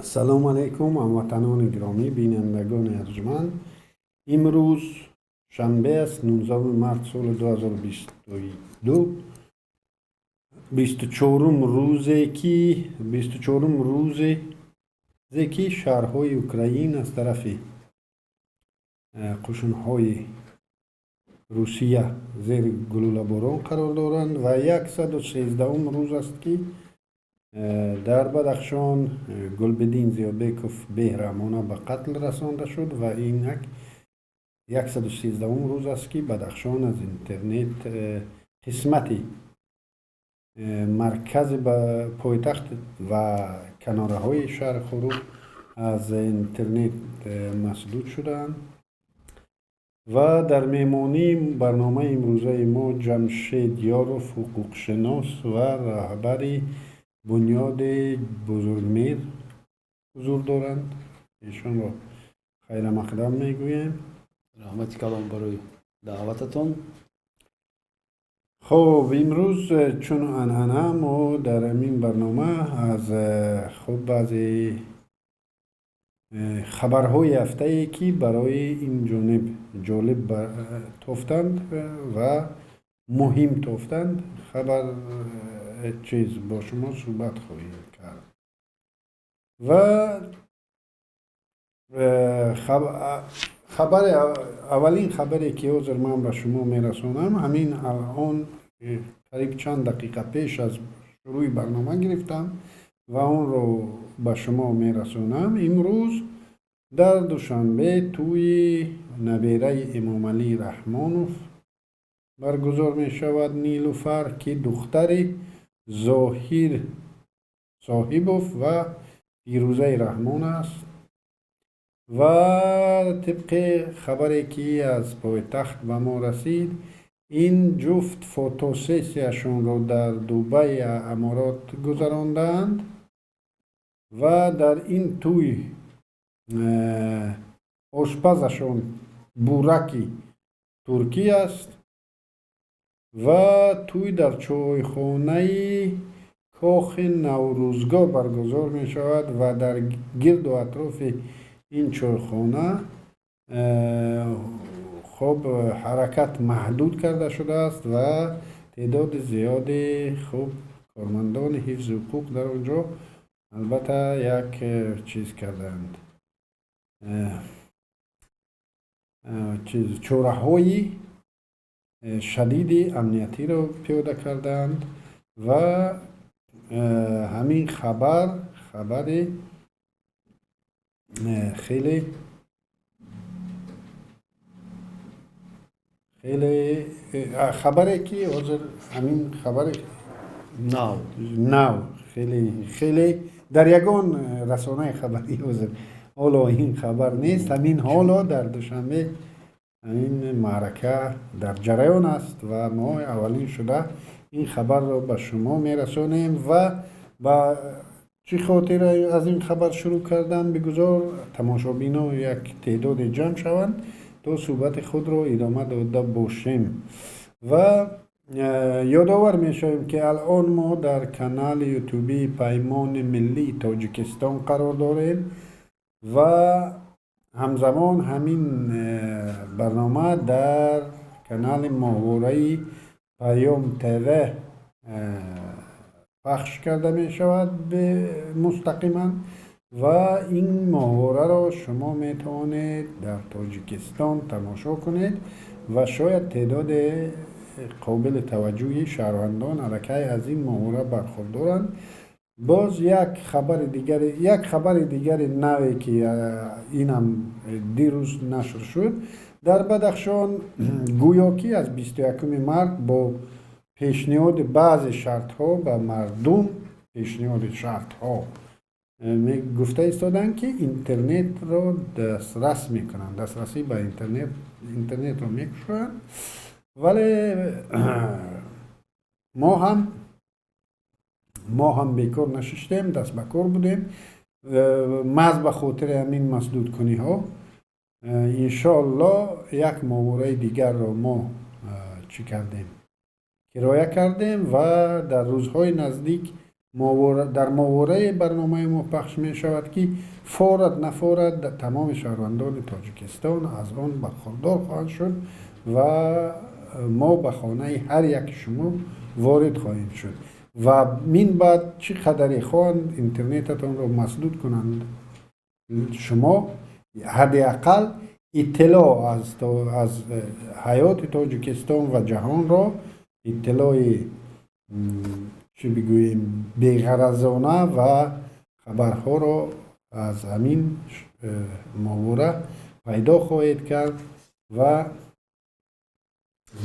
سلام علیکم هموطنان گرامی بینندگان ارجمند. امروز شنبه است 19 مارس سال 2022، 24م روزی که شهرهای اوکراین از طرف قشنهای روسیه زیر گلوله باران قرار دارند و 113 روز است که در بدخشان گلبدین زیادبکوف بهرامانه به قتل رسانده شد و این 113 روز است که بدخشان از اینترنت قسمتی مرکز به پایتخت و کناره های شهر خروب از اینترنت مسدود شدند. و در میمانی برنامه امروزه ما جمشید یاروف حقوق شناس و رهبر بنیاد بزرگمیر حضور دارند. ایشان را خیر مقدم میگویم. رحمت کلام برای دعوتتون. خب امروز چون انعنه ما در این برنامه از بعضی خبرهای هفته ای که برای این جانب جالب تافتند و مهم تافتند خبر چیز با شما صحبت خواهیم کرد. و اولین خبری که حاضر من به شما میرسونم همین الان قریب چند دقیقه پیش از شروع برنامه گرفتم و اون رو به شما میرسونم. امروز در دوشنبه توی نبیره امام علی رحمانوف برگزار می شود نیلوفر که دختر ظاهر صاحبوف و فیروزه رحمان است و طبق خبری که از پایتخت به ما رسید این جفت فوتوسسیشون رو در دبی امارات گذراندند و در این توی آشپزشون بورکی ترکی است و توی در چایخانه کاخ نوروزگاه برگزار می شود و در گرد و اطراف این چایخانه خب حرکت محدود کرده شده است و تعداد زیاد خوب کارمندان حفظ حقوق در اونجا البته یک چیز کردند، چوره های شدید امنیتی رو پیاده کردند و همین خبر خیلی خبری که حاضر همین خبر نو خیلی در یگان رسانه خبری حاضر حالا این خبر نیست. همین حالا در دوشنبه این معرکه در جریان است و ما اولین شده این خبر رو به شما میرسونیم و با چی خاطر از این خبر شروع کردن بگذار تماشابینا یک تعداد جمع شوند تا صحبت خود رو ادامه داده باشیم. و یادآور میشویم که الان ما در کانال یوتیوبی پیمان ملی تاجیکستان قرار داریم و همزمان همین برنامه در کانال ماهواره پیام تیوی پخش کرده می شود مستقیما و این ماهواره را شما می توانید در تاجیکستان تماشا کنید و شاید تعداد قابل توجهی شهروندان علاقه از این ماهواره برخوردارند. باز یک خبر دیگر نوی که اینم دیروز نشر شد در بدخشان گویاکی از 21 مارس با پیشنهاد بعض شرط ها به مردم گفته ایستادند که اینترنت رو دسترس میکنند، دسترسی به اینترنت رو میکشند. ولی ما هم بیکار نشستیم، دست به کار بودیم محض به خاطر همین مسدود کنی ها. انشاءالله یک ماهواره دیگر رو ما کرایه کردیم و در روزهای نزدیک در ماوره برنامه ما پخش می شود که فورد نفورد تمام شهروندان تاجیکستان از آن برخوردار خواهند شد و ما به خانه هر یک شما وارد خواهیم شد و من بعد چی قدری خواهند اینترنتتان را مسدود کنند شما حداقل اطلاع از حیات تاجیکستان و جهان را اطلاع چی بگوییم بی‌غرضانه و خبرها را از همین ماوره پیدا خواهید کرد و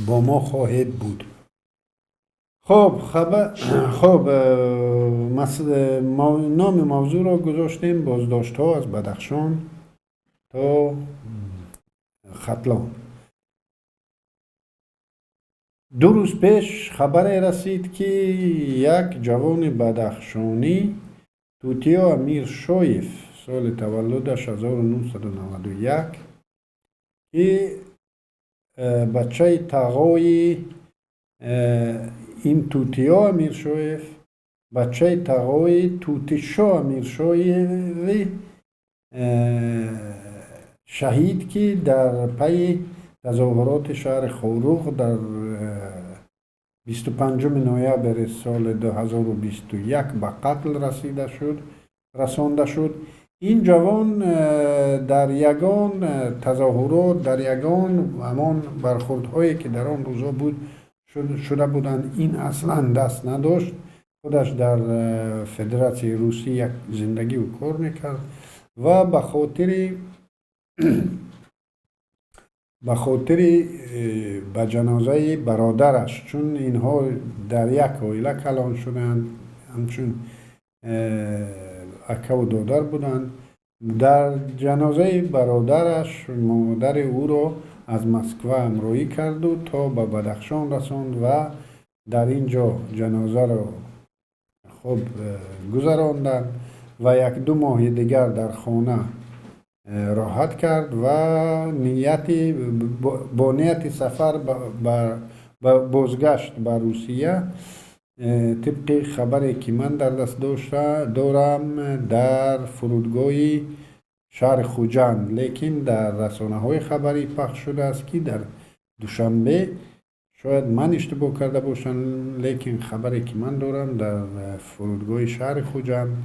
با ما خواهید بود. خب نام موضوع را گذاشتیم بازداشت ها از بدخشان تا ختلان. 2 روز پیش خبر رسید که یک جوان بدخشانی توتیا امیر شایف سال تولدش 1991 که بچه تقای این توتیا امیر شایف بچه تقای توتیشا امیر شایف شهید که در پی تظاهرات شهر خوروغ در 25 نوامبر سال 2021 به قتل رسانده شد. این جوان در یگان تظاهرات در یگان همان برخوردهایی که در آن روزا شده بودند این اصلا دست نداشت. خودش در فدراسیون روسیه یک زندگی و کار میکرد و به خاطر به جنازه برادرش، چون اینها در یک عائله کلان شدند همچون اکا و دادر بودند، در جنازه برادرش مادر او را از مسکو همراهی کرد و تا به بدخشان رساند و در اینجا جنازه را خوب گذراندند و 1-2 ماه دیگر در خانه راحت کرد و با نیت سفر بازگشت به روسیه. طبق خبری که من در دست دارم در فرودگاه شهر خوجند، لیکن در رسانه های خبری پخش شده است که در دوشنبه، شاید من اشتباه کرده باشم لیکن خبری که من دارم در فرودگاه شهر خوجند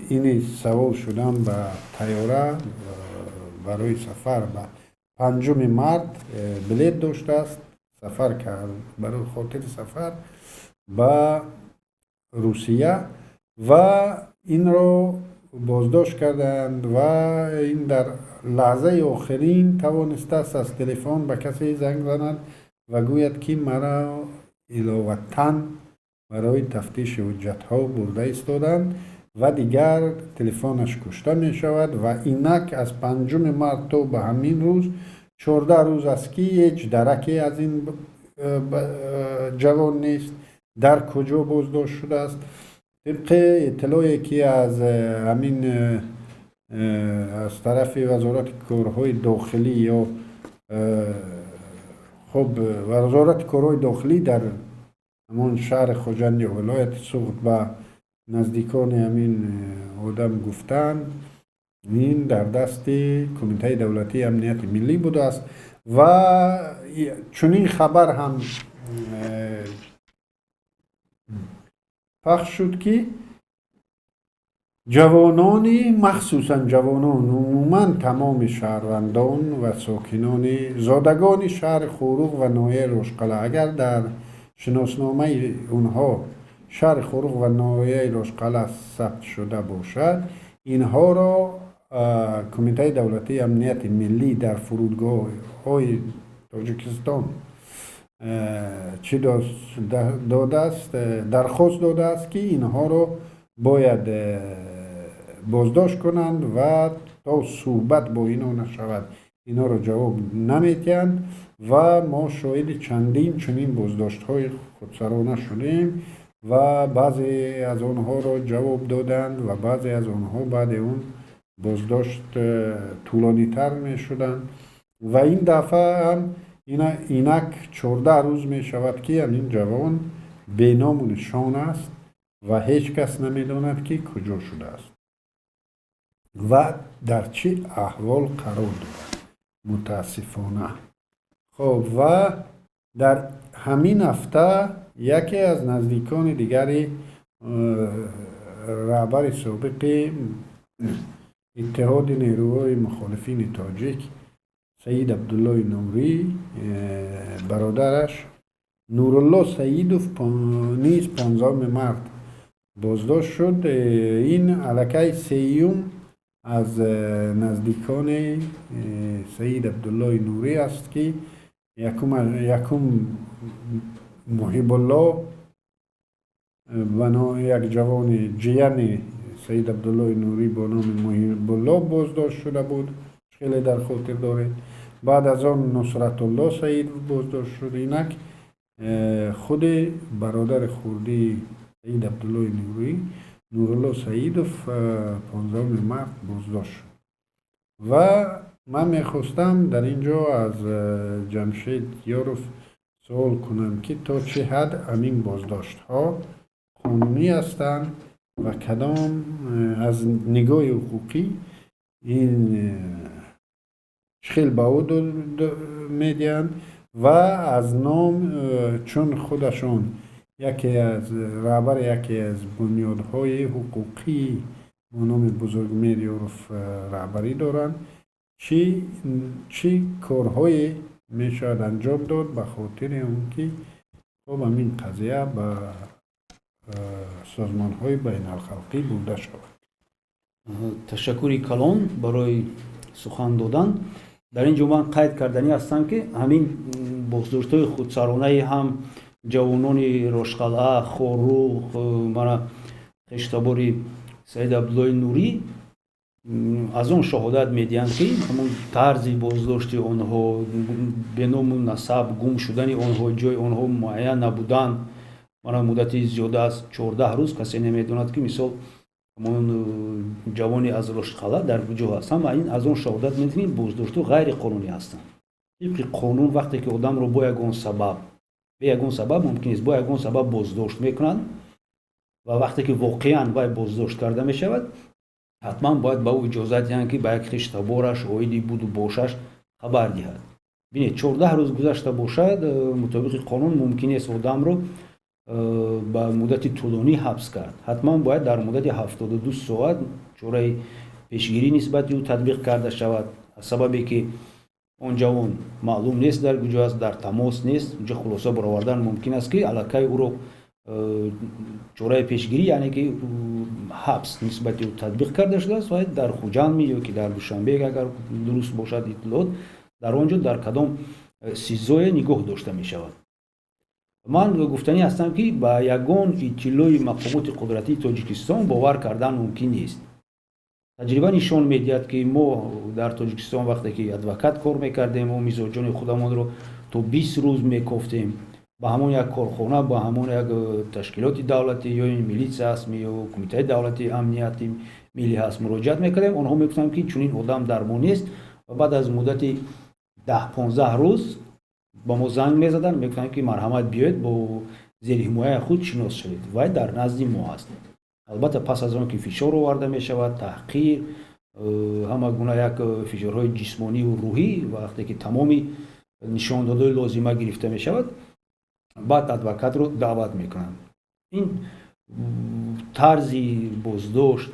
اینی سوار شدم به طیاره برای سفر به 5 مارت بلیط داشته است، سفر کرد برای خاطر سفر به روسیه و این را بازداشت کردند و این در لحظه آخرین توانسته است از تلفن به کسی زنگ زند و گوید که مرا علاوتاً برای تفتیش حجت‌ها برده ایستادند و دیگر تلفنش کشته می شود و اینک از 5 مارت تا به همین روز 14 روز است که هیچ درکی از این جوان نیست در کجا بازداشت شده است. طبق اطلاعی که از همین از طرف وزارت کارهای داخلی یا خب وزارت کارهای داخلی در همون شهر خوجند یا ولایت سوخت به نزدیکان همین آدم گفتن این در دست کمیته دولتی امنیت ملی بوده است و چنین خبر هم پخش شد که جوانانی مخصوصا جوانان عموما تمام شهروندان و ساکنان زادگان شهر خوروغ و ناحیه رشقله اگر در شناسنامه اونها شهر خوروغ و ناحیه رشقله ثبت شده باشد، اینها را کمیته دولتی امنیت ملی در فرودگاه های تاجیکستان چی داده است، درخواست داده است که اینها را باید بازداشت کنند و تا صحبت با اینا نشود اینا را جواب نمیتیند و ما شاهد چندین چنین بازداشت های خودسرانه شدیم و بعضی از آنها را جواب دادند و بعضی از آنها بعد اون بازداشت طولانی تر می شدند و این دفعه هم اینک 14 روز می شود که این جوان به نام و نشان است و هیچ کس نمیداند که کجا شده است و در چه احوال قرار دارد. متاسفانه. خب و در همین هفته یکی از نزدیکان دیگری رهبر سابق اتحاد نیروهای مخالفین تاجیک سید عبدالله نوری برادرش نورالله سیدوف نیز 15 مارد بازداشت شد. این الکی سیوم از نزدیکان سید عبدالله نوری است که یکم محب الله یک جوان جیان سید عبدالله نوری با نام محب الله بازداشت شده بود، خیلی در خاطر دارید. بعد از آن نصرت الله سید بازداشت شد. اینک خود برادر خردی سید عبدالله نوری نورالله سیدوف 15 مارد بازداشت شد. و من میخواستم در اینجا از جمشید یاروف سوال کنم که تا چه حد همین بازداشت ها قانونی هستند و کدام از نگاه حقوقی این شخیل به او میدین و از نام چون خودشون یکی از بنیادهای حقوقی به نام بزرگمیر یاروف رهبری دارند، چی کارهای میشود انجام داد به خاطر اون که خب همین قضیه به سازمان های بین الخلقی برده شود. تشکری کلان برای سخن دادن. در اینجا من قید کردنی هستم که همین بازداشت های خودسرانه هم جوانان روشقلعه، خورو، مرا خشتاباری سید عبدالله نوری از اون شهادت میدهند که همون طرز بازداشت آنها به نام نسب گم شدن آنها جای آنها معین نبودن. مرا مدتی زیاده از 14 روز کسی نمیدوند که مثال همون جوانی از روشقلعه در کجا هستند. این از اون شهادت میدهیم بازداشت غیر قانونی هستند. طبق قانون وقتی که آدم رو با یگان سبب ممکن است با یگان سبب بازداشت میکنند و وقتی که واقعا باید بازداشت کرده می شود حتما باید با او اجازه دهند که با یک خشتبارش اویدی بود و باشش خبر دهد. ببینید 14 روز گذشته باشد مطابق قانون ممکن است آدم رو با مدت طولانی حبس کرد. حتما باید در مدت 72 ساعت چاره پیشگیری نسبت او تطبیق کرده شود. از سببی که اون جوان معلوم نیست در کجا است، در تماس نیست، اونجا خلاصه برآوردن ممکن است که الکی او رو چاره پیشگیری یعنی که حبس نسبت او تطبیق کرده شده است و در خوجند یا که در دوشنبه اگر درست باشد اطلاعات در آنجا در کدام سیزای نگاه داشته می شود. من گفتنی هستم که با یگان اطلاع مقامات قدرتی تاجیکستان باور کردن ممکن نیست. تجربه نشان میدهد که ما در تاجیکستان وقتی که ادوکات کار میکردیم و مزاجان خودمان رو تا 20 روز میکفتیم با همون یک کارخانه با همون یک تشکیلات دولتی یا این میلیس است یا کمیته دولتی امنیتی ملی هست مراجعت میکردیم. آنها میگفتن که چون این آدم درمان نیست و بعد از مدت 10-15 روز با ما زنگ میزدن میگفتن که مرحمت بیاید با زیر حمایت خود شناس شوید و در نزد ما هست. البته پس از آن که فشار آورده می شود، تحقیر، همه گونه یک فشارهای جسمانی و روحی وقتی که تمامی نشان داده لازمه گرفته می شود بعد ادوکات رو دعوت می کنند. این طرزی بازداشت،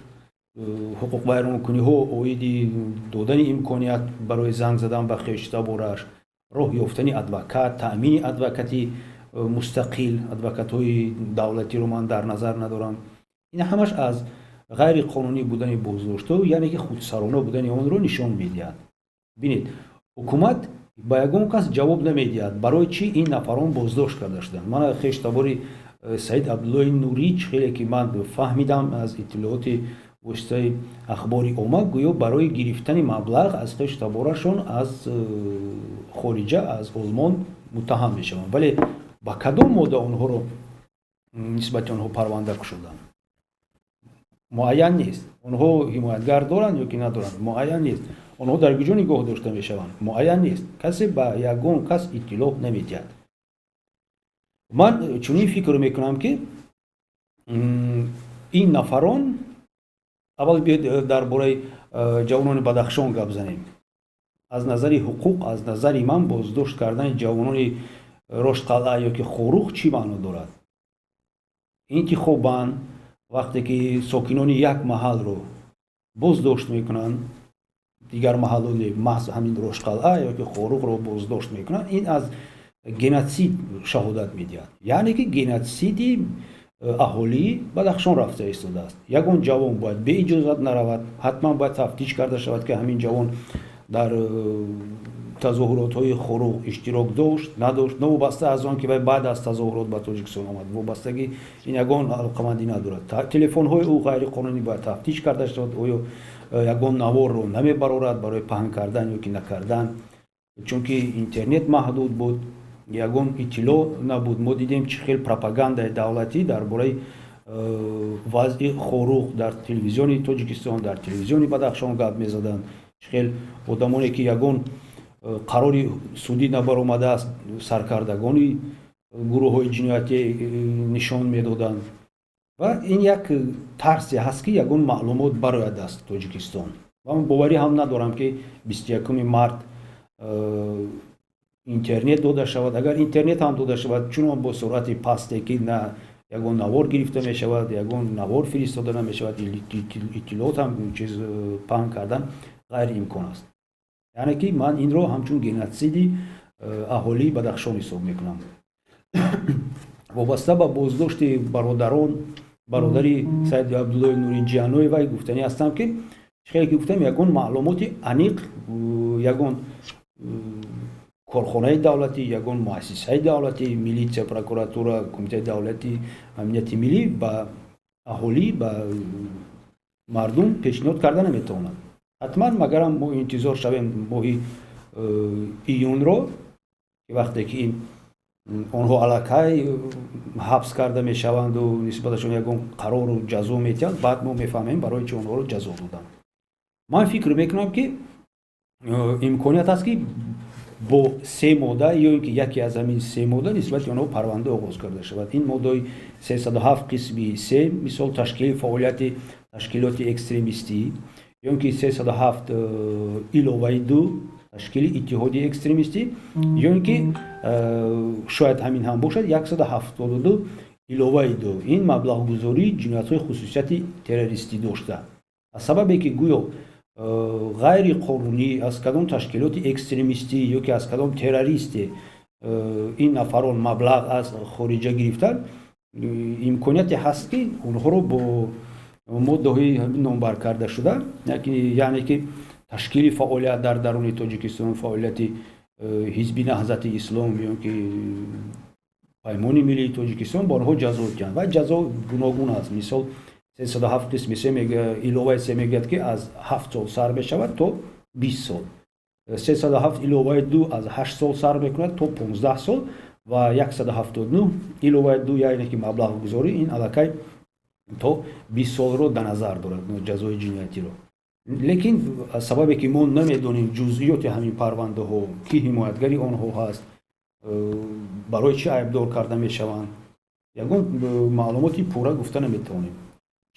حقوق بیرونکنی ها، اویدی دادن امکانیت برای زنگ زدن به خشتبارش، راه یافتن ادوکات، تأمین ادوکاتی مستقل، ادوکات های دولتی رو من در نظر ندارم. این همش از غیر قانونی بودن بازداشت یعنی که خودسرانه بودن آن رو نشان میدهد. ببینید حکومت با یگان کس جواب نمیدهد برای چی این نفران بازداشت کرده شدند. من خشتباری سید عبدالله نوری خیلی که من فهمیدم از اطلاعات واسطه اخباری اومد گویا برای گرفتن مبلغ از خشتبارشون از خارجه از آلمان متهم میشوند، ولی با کدام ماده آنها رو نسبت آنها پرونده کشیدند معین نیست. آنها حمایتگر دارند یا که ندارند معین نیست. آنها در کجا نگاه داشته میشوند معین نیست. کسی با یگان کس اطلاع نمیدهد. من چنین فکر میکنم که این нафарон аввал биёед дар бораи ҷавонони Бадахшон гап занем. аз назари ҳуқуқ, аз назари ман боздошт кардани ҷавонони Рошқалъа ёки Хорух чӣ маъно дорад? интихобан вақте ки сокинони як маҳалро боздошт мекунанд, дигар маҳалони маҳз ҳамин Рошқалъа ёки Хорухро боздошт мекунанд, ин аз геноцид шаҳодат медиҳад. яъне ки геноциди аҳолии Бадахшон рафта истодааст. ягон ҷавон бояд беиҷозат наравад, ҳатман бояд тафтиш карда шавад ки ҳамин ҷавон дар тазоҳуротҳои Хорух иштирок дошт, надошт, новобаста аз он ки вай баъд аз тазоҳурот ба Тоҷикистон омад. вобастагӣ ин ягон алоқамандӣ надорад. телефонҳои ӯ ғайриқонунӣ бояд тафтиш карда шавад, оё ягон наворро намебарорад барои паҳн кардан ёки накардан, чунки интернет маҳдуд буд, ягон иттилоъ набуд. мо дидем чӣ хел пропагандаи давлатӣ дар бораи вазъи Хорух дар телевизиони Тоҷикистон, дар телевизиони Бадахшон гап мезаданд. чӣ хел одамоне ки ягон қарори судӣ набаромадааст саркардагони гурӯҳҳои ҷиноятӣ нишон медоданд. ва ин як тарсе ҳаст ки ягон маълумот барояд аз Тоҷикистон. ва ман боварӣ ҳам надорам ки 21 март интернет дода шавад. агар интернет ҳам дода шавад, чунон бо суръати пасте ки на ягон навор гирифта мешавад, ягон навор фиристода намешавад, иттилоот ҳам чиз паҳн кардан ғайриимкон аст. яъне ки ман инро ҳамчун геноциди аҳолии Бадахшон ҳисоб мекунам. вобаста ба боздошти бародари Саиди Абдуллои Нуриҷиянои вай гуфтанӣ ҳастам ки чӣ хеле ки гуфтам, ягон маълумоти аниқ, ягон корхонаи давлатӣ, ягон муассисаи давлатӣ, милитсия, прокуратура, кумитаи давлатӣ, амнияти миллӣ ба аҳолӣ, ба мардум пешниҳод карда наметавонад. ҳатман магарам мо интизор шавем моҳи июнро, ки вақте ки онҳо аллакай ҳабс карда мешаванду нисбаташон ягон қарору ҷазо метиҳанд, баъд мо мефаҳмем барои чӣ онҳоро ҷазо доданд. ман фикр мекунам ки имконият ҳаст ки бо 3 модда ё ин ки яке аз ҳамин 3 модда нисбати онҳо парванда оғоз карда шавад. ин моддаи 307 қисми 3 мисол ташкили фаъолияти ташкилоти экстремистӣ, ё ин ки 307 иловаи 2 ташкили иттиҳоди экстремистӣ, ё ин ки шояд ҳамин ҳам бошад 172 иловаи 2. ин маблағгузории ҷиноятҳои хусусияти террористӣ дошта. аз сабабе ки гӯё ғайриқонунӣ аз кадом ташкилоти экстремистӣ ё ки аз кадом террористе ин нафарон маблағ аз хориҷа гирифтанд, имконияте ҳаст ки онҳоро бо моддаҳои номбар карда шуда, яъне ки ташкили фаъолият дар даруни Тоҷикистон, фаъолияти ҳизби наҳзати ислом ё ки паймони миллии Тоҷикистон, бо онҳо ҷазо диҳанд. ва ҷазо гуногун аст. мисол 307 қисми 3 иловаи 3 мегӯяд ки аз 7 сол сар мешавад то 20 сол. 307 иловаи 2 аз 8 сол сар мекунад то 15 сол ва 179 иловаи 2 яъне ки маблағгузорӣ, ин аллакай то 20 солро дар назар дорад ҷазои ҷиноятиро. лекин аз сабабе ки мо намедонем ҷузъиёти ҳамин парвандаҳо, ки ҳимоятгари онҳо ҳаст, барои чӣ айбдор карда мешаванд, ягон маълумоти пурра гуфта наметавонем.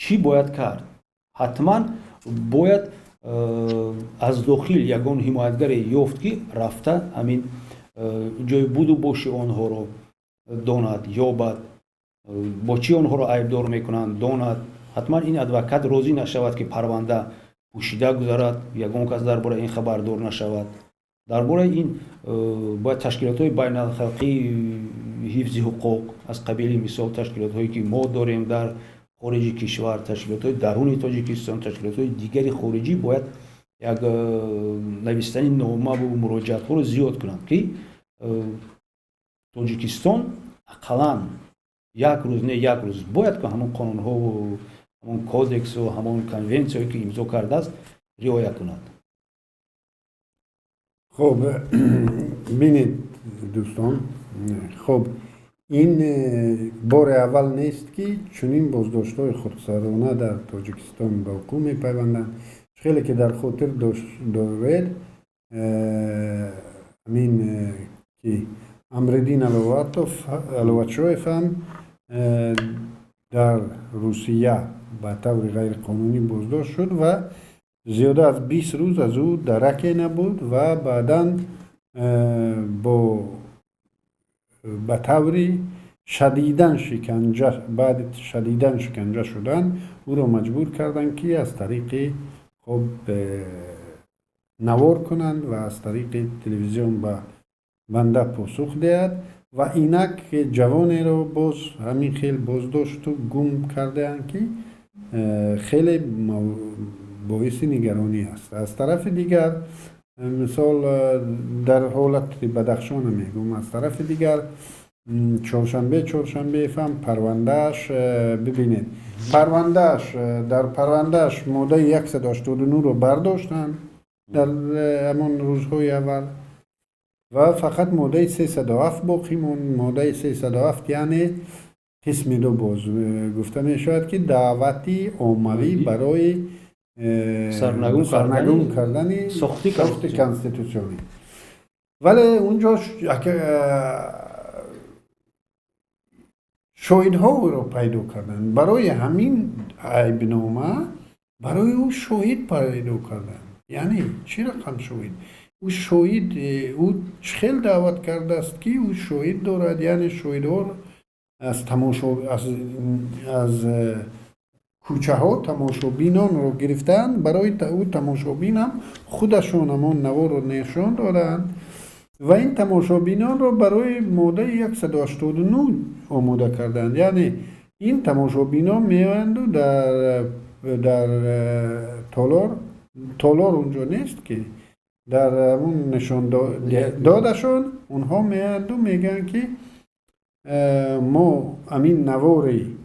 чӣ бояд кард? ҳатман бояд аз дохил ягон ҳимоятгаре ёфт ки рафта ҳамин ҷои буду боши онҳоро донад, ёбад, бо чӣ онҳоро айбдор мекунанд донад. ҳатман ин адвокат розӣ нашавад ки парванда пӯшида гузарад, ягон кас дар бораи ин хабардор нашавад. дар бораи ин бояд ташкилотҳои байналхалқии ҳифзи ҳуқуқ аз қабили мисол ташкилотҳое ки мо дорем дар хориҷи кишвар, ташкилотҳои даруни Тоҷикистон, ташкилотҳои дигари хориҷӣ бояд як навистани номаву муроҷиатҳоро зиёд кунанд ки Тоҷикистон ақаллан як рӯз не як рӯз бояд ки ҳамон қонунҳову ҳамон кодексу ҳамон конвенсияе ки имзо кардааст риоя кунад. خب ببینید دوستان، خب این بار اول نیست که چنین بازداشت‌های خودسرانه در تاجیکستان به حکومت می‌پیوندند. خیلی که در خاطر دارید همین که امردین علواتشویف هم در روسیه به طور غیر قانونی بازداشت شد و زیاده از 20 روز از او درکی نبود و بعدا به طوری بعد شدیداً شکنجه شدن او را مجبور کردند که از طریق خب نوار کنند و از طریق تلویزیون به بنده پاسخ دهد و اینک جوانی را باز همین خیلی بازداشت و گم کرده اند که خیلی باعث نگرانی است. از طرف دیگر مثال در حالت بدخشان میگم، از طرف دیگر چهارشنبه فهم پروندهش ببینید در پروندهش ماده 189 رو برداشتن در همون روزهای اول و فقط ماده 307 باقی موند. ماده 307 یعنی قسم دو باز گفته می شود که دعوتی عمومی برای سرنگون کردن ساخت کانستیتوسیونی، ولی اونجا شاهدها رو پیدا کردن برای همین عیبنامه، برای او شاهد پیدا کردن. یعنی چی رقم شاهد؟ او شاهد او خیلی دعوت کرده است که او شاهد دارد، یعنی شاهدها از کوچه ها تماشابینان رو گرفتن، برای او تماشابین هم خودشون همون نوار رو نشان دادن و این تماشابینان رو برای ماده 189 آماده کردند. یعنی این تماشابینان میآیند و در تالار اونجا نیست که در اون نشان دادشون اونها میآیند و میگن که ما امین نواری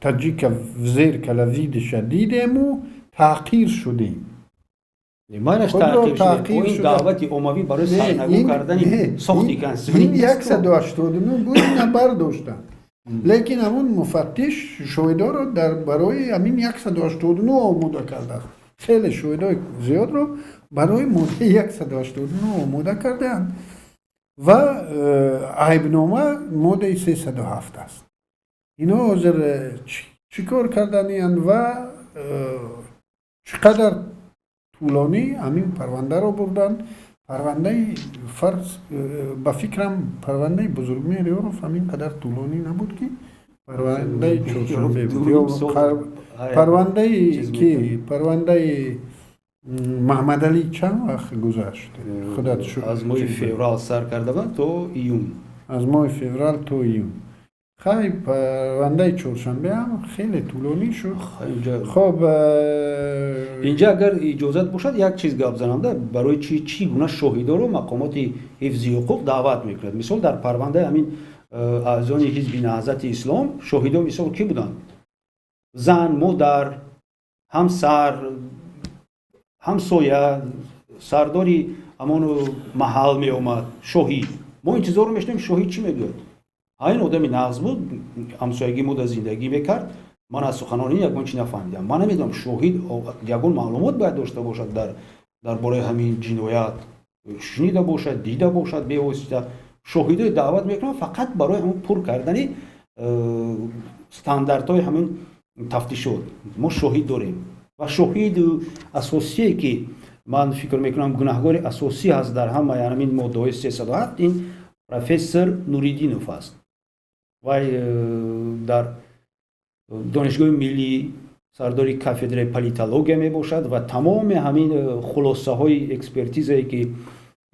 تاجیک زیر کلوید دیدیم و تحقیر شدیم. ماینش تحقیر شده. دعوتی عمومی برای سرنگون کردن ساخت کانستیتوسیون این 189 بود، این برداشتن. لیکن همون مفتش شاهدا رو برای همین 189 آماده کرده. خیلی شاهدای زیاد رو برای ماده 189 آماده کردن و عیبنامه ماده 307 است. اینا حاضر چیکار کردن و چقدر طولانی همین پرونده رو بردن. پرونده فرض به فکرم پرونده بزرگ میریوروف همین قدر طولانی نبود که پرونده چهارشنبه بود. پرونده محمد علی چند وقت گذشت؟ خودت شد از ماه فوریه سر کرده بود تا ایون. از ماه فوریه تا ایون. خیلی پرونده چهارشنبه هم خیلی طولانی شد. خب اینجا اگر اجازت باشد یک چیز گپ زنم، برای چی گونه شاهدا رو مقامات حفظی حقوق دعوت میکنند. مثال در پرونده همین اعضای حزب نهضت اسلام شاهدا مثال کی بودند؟ زن، مادر، همسر، همسایه، سرداری همون محل می اومد شاهد. ما این چیزا رو میشنیم. شاهد چی میگوید؟ این آدمی نغز بود، همسایگی مود زندگی میکرد، من از سخنانی یکون چی نفهمیدم. من نمیدونم شاهد یکون معلومات باید داشته باشد درباره همین جنایت، شنیده باشد، دیده باشد، به واسطه شاهدای دعوت میکنن فقط برای همون پر کردن استانداردهای همین تفتیشات. ما شاهد داریم و شاهد اساسی که من فکر میکنم گناهکار اساسی هست در همه همین ماده 307 این پروفسور نوریدینوف است. و در دانشگاه ملی سرداری کافدره پلیتولوژی می باشد و تمام همین خلاصه های اکسپرتیزی که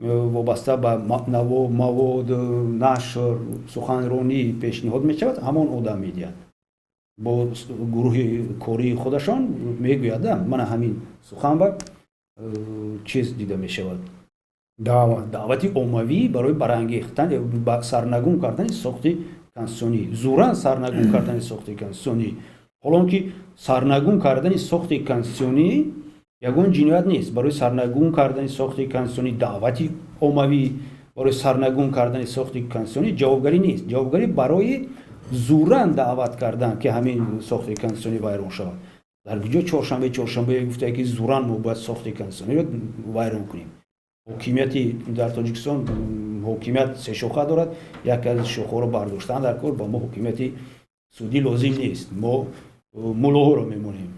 وابسته به مواد نشر سخنرانی پیشنهاد می شود همون آدم میدهد. با گروه کاری خودشان میگوید من همین سخن با چیز دیده می شود. دعوتی عمومی برای برانگیختن سرنگون کردن ساخت کانستیتوسیونی، زوران سرنگون کردن ساخت کانستیتوسیونی. حالا که سرنگون کردن ساخت کانستیتوسیونی یگان جنایت نیست. برای سرنگون کردن ساخت کانستیتوسیونی دعوتی عمومی برای سرنگون کردن ساخت کانستیتوسیونی جوابگری نیست. جوابگری برای زوران دعوت کردن که همین ساخت کانستیتوسیونی ویران شود. در ویدیو چهارشنبه گفته که زوران ما باید ساخت کانستیتوسیونی رو ویران کنیم. حکومتی در تاجیکستان حکومت سه شاخه دارد. یک از شاخه رو برداشتن در کار با ما حکومتی суди лозим нест. мо муллоҳоро мемонем.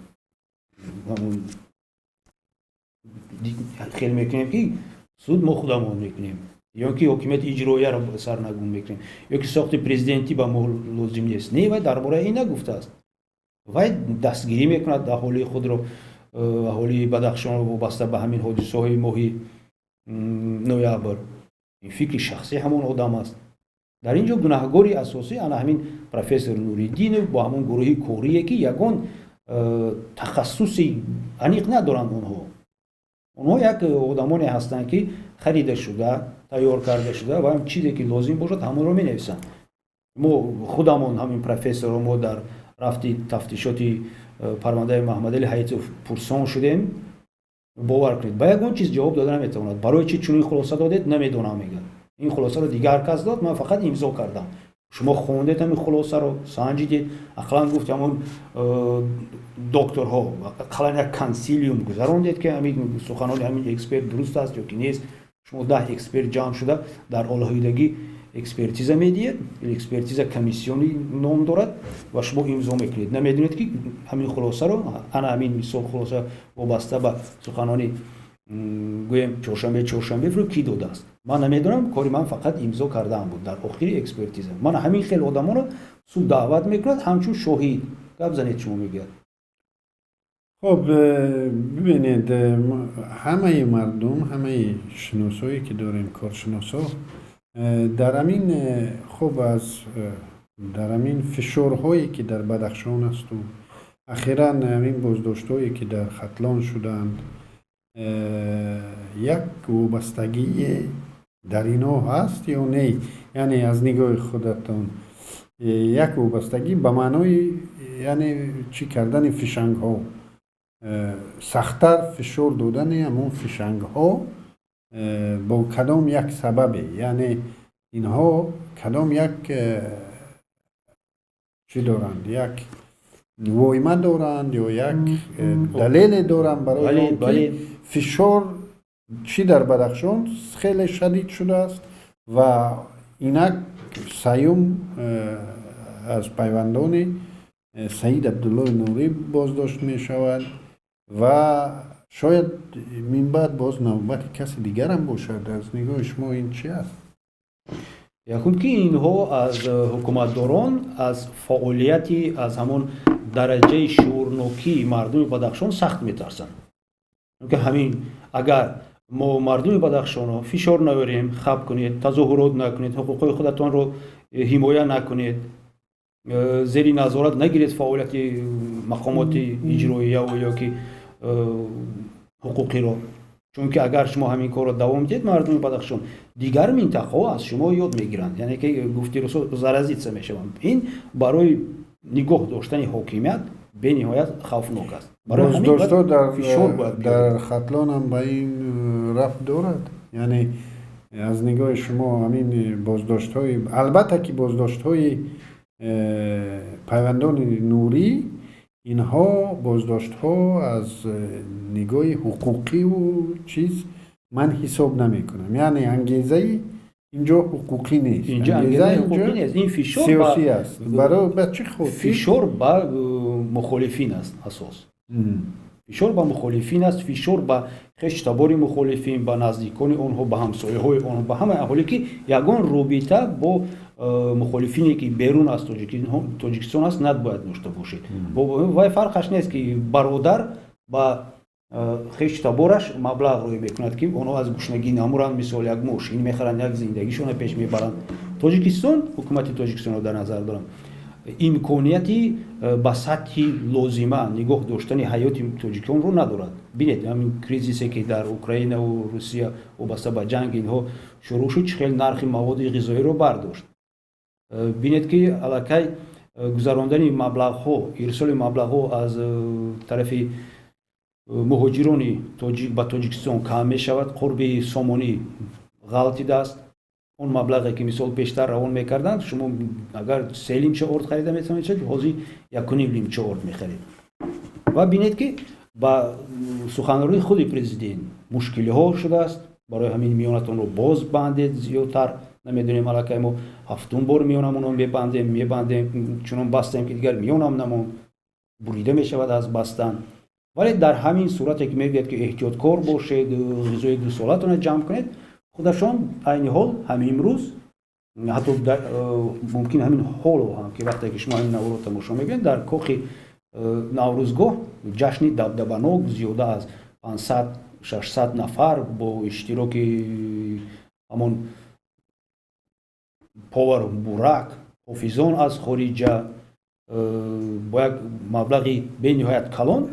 хел мекунем ки суд мо худамон мекунем ё ки ҳокимияти иҷроияро сарнагун мекунем ё ки сохти президентӣ ба мо лозим нест. Не, вай дар бораи ин нагуфтааст. вай дастгирӣ мекунад аҳолии худро, аҳолии Бадахшонро вобаста ба ҳамин ҳодисаҳои моҳи ноябр. ин фикри шахсии ҳамон одам аст. дар ин ҷо гунаҳгори асосӣ ана ҳамин профессор Нуриддинов бо ҳамон гурӯҳи корие ки ягон тахассуси аниқ надоранд. онҳо як одамоне ҳастанд ки харида шуда, тайёр карда шуда ва чизе ки лозим бошад ҳамонро менависанд. мо худамон ҳамин профессорро мо дар рафти тафтишоти парвандаи Маҳмадали Ҳаитов пурсон шудем. бовар кунед ба ягон чиз ҷавоб дода наметавонад. барои чи чунин хулоса додед намедонам мегӯяд. ин хулосаро дигар кас дод, ман фақат имзо кардам. шумо хондед ҳамин хулосаро, санҷидед, ақлан гуфт ҳамон докторҳо ақлан як консилиум гузарондед ки ҳамин суханони ҳамин эксперт дуруст аст ё ки нест. шумо 10 эксперт ҷамъ шуда дар олоҳидагӣ экспертиза медиҳед, экспертиза комиссионӣ ном дорад ва шумо имзо мекунед. намедонед ки ҳамин хулосаро, ана ҳамин мисол хулоса вобаста ба суханони гӯем чоршанберо ки додааст. ман намедонам, кори ман фақат имзо кардаам буд дар охири экспертиза. ман ҳамин хел одамонро суд даъват мекунад ҳамчун шоҳид. гап занед шумо мегӯяд. خب ببینید همه مردم، همه شناسایی که داریم، کارشناسا در همین خب از در همین فشارهایی که در بدخشان است و اخیراً همین بازداشت‌هایی که در ختلان شدند یک وابستگی در اینا هست یا نه؟ یعنی از نگاه خودتان یک وابستگی به معنای یعنی چی کردن فشنگ ها، سخت‌تر فشار دادن همون فشنگ ها با کدام یک سببه؟ یعنی اینها کدام یک چی دارند؟ یک وایمه دارند یا یک دلیل دارند برای اینکه فشار چی در بدخشان خیلی شدید شده است و اینک سیوم از پیوندان سعید عبدالله نوری بازداشت می شود و شاید من بعد باز نوبت کسی دیگر هم باشد. از نگاه شما این چی است؟ یکم که اینها از حکومتداران از فعالیتی از همون درجه شعورنوکی مردم بدخشان سخت میترسند. که همین اگر ما مردم بدخشان رو فشار نیاریم، خب کنید، تظاهرات نکنید، حقوق خودتان رو حمایت نکنید، زیر نظارت نگیرید فعالیت مقامات اجرایی یا که حقوقی رو. چون که اگر شما همین کار رو دوام دید مردم بدخشان دیگر منطقه ها از شما یاد میگیرند. یعنی که گفتی رسول زرازیت میشوند. این برای نگاه داشتن حاکمیت به نهایت خوفناک است. بازداشت‌ها در ختلان هم به این رفت دارد. یعنی از نگاه شما همین بازداشت‌های، البته که بازداشت‌های پیوندان نوری، اینها بازداشت‌ها از نگاه حقوقی و چیز من حساب نمی‌کنم. یعنی انگیزه اینجا حقوقی نیست. اینجا انگیزه حقوقی نیست. این فشار سیاسی است. برای بچه خود فشار با مخالفین است اساس. فشار با مخالفین است، فشار با خشتبار مخالفین، با نزدیکان آنها، با همسایه‌های آنها، با همه اهالی که یگان رابطه با مخالفینی که بیرون از تاجیکستان است نباید داشته باشید. وای فرقش نیست که برادر با خشتبارش مبلغ روی میکند که آنها از گشنگی نمورند، مثال یک ماشین میخرند، یک زندگیشون پیش میبرند. تاجیکستان، حکومت تاجیکستان رو در نظر دارم، امکانیتی با سطح لازمه نگاه داشتن حیات تاجیکان رو ندارد. ببینید همین کریزیسی که در اوکراین و روسیه وابسته به جنگ اینها شروع شد، خیلی نرخ مواد غذایی رو برداشت. ببینید که علاقه گذراندن مبلغ ها، ارسال مبلغ ها از طرف مهاجران تاجیک به تاجیکستان کم می شود. قرب سامانی غلطی است. اون مبلغی که مثال پیشتر روان میکردند، شما اگر 3 لیمچه ارد خریده میتونید چه حاضر 1.5 لیمچه ارد میخرید. و ببینید که با سخنرانی خود پرزیدنت مشکلی ها شده است. برای همین میانتون رو باز بندید، زیادتر نمیدونیم الکی ما هفتم بار میونم اونو میبندیم چون بستیم که دیگر میونم نمون بریده میشود از بستن. ولی در همین صورت که میگید که احتیاطکار باشید غذای 2 سالتون جمع کنید خودشان عین حال همین امروز حتی ممکن همین حال هم که وقتی که شما این نوروز رو تماشا میکنید در کاخ نوروزگاه جشن دبدبانок زیاده از 500-600 نفر با اشتراک همون پاور بورک حافظان از خارج با یک مبلغی به نهایت کلان